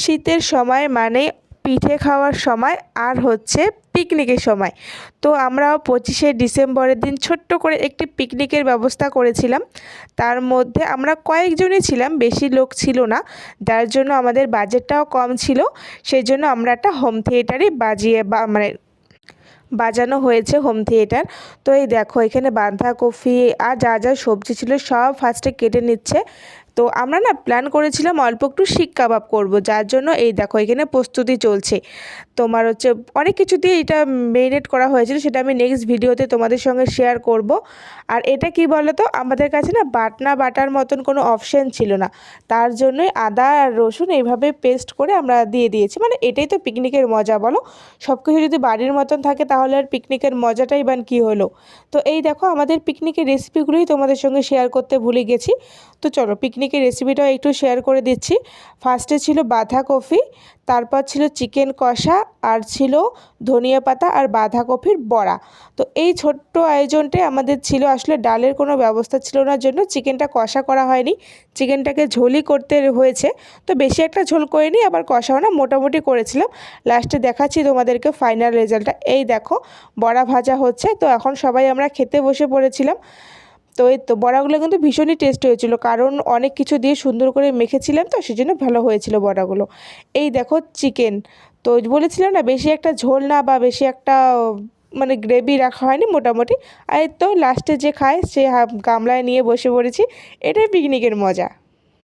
শীতের সময় মানে পিঠে খাওয়ার সময় আর হচ্ছে পিকনিকের সময়। তো আমরা 25শে ডিসেম্বরের দিন ছোট্ট করে একটি পিকনিকের ব্যবস্থা করেছিলাম। তার মধ্যে আমরা কয়েকজনই ছিলাম, বেশি লোক ছিল না, যার জন্য আমাদের বাজেটটাও কম ছিল। সেই জন্য আমরা একটা হোম থিয়েটারই মানে বাজানো হয়েছে হোম থিয়েটার। তো এই দেখো এখানে বাঁধাকপি আর যা যা সবজি ছিল সব ফার্স্টে কেটে নিচ্ছে। তো আমরা না প্ল্যান করেছিলাম অল্প একটু শিক কাবাব করব, যার জন্য এই দেখো এখানে প্রস্তুতি চলছে। তোমার হচ্ছে অনেক কিছু দিয়ে এটা মেরিনেট করা হয়েছিল, সেটা আমি নেক্সট ভিডিওতে তোমাদের সঙ্গে শেয়ার করব। আর এটা কি বলো তো, আমাদের কাছে না বাটার মতন কোনো অপশান ছিল না, তার জন্যই আদা আর রসুন এইভাবে পেস্ট করে আমরা দিয়ে দিয়েছি। মানে এটাই তো পিকনিকের মজা বলো, সব কিছু যদি বাড়ির মতন থাকে তাহলে আর পিকনিকের মজাটাই বা কী হলো। তো এই দেখো আমাদের পিকনিকের রেসিপিগুলোই তোমাদের সঙ্গে শেয়ার করতে ভুলে গেছি। তো চলো পিকনিকের রেসিপিটাও একটু শেয়ার করে দিচ্ছি। ফার্স্টে ছিল বাঁধাকপি, তারপর ছিল চিকেন কষা, আর ছিল ধনিয়া পাতা আর বাঁধাকপির বড়া। তো এই ছোট্ট আয়োজনটাই আমাদের ছিল। আসলে ডালের কোনো ব্যবস্থা ছিল না জন্য চিকেনটা কষা করা হয়নি, চিকেনটাকে ঝোলই করতে হয়েছে। তো বেশি একটা ঝোল করিনি, আবার কষাও না, মোটামুটি করেছিলাম। লাস্টে দেখাচ্ছি তোমাদেরকে ফাইনাল রেজাল্টটা। এই দেখো বড়া ভাজা হচ্ছে। তো এখন সবাই আমরা খেতে বসে পড়েছিলাম। তো এই তো বড়াগুলো কিন্তু ভীষণই টেস্ট হয়েছিল, কারণ অনেক কিছু দিয়ে সুন্দর করে মেখেছিলাম, তো সেই জন্য ভালো হয়েছিল বড়াগুলো। এই দেখো চিকেন, তো বলেছিলাম না বেশি একটা ঝোল না বা বেশি একটা মানে গ্রেভি রাখা হয়নি, মোটামুটি। আর এই তো লাস্টে যে খায় সে গামলায় নিয়ে বসে পড়েছি। এটাই পিকনিকের মজা।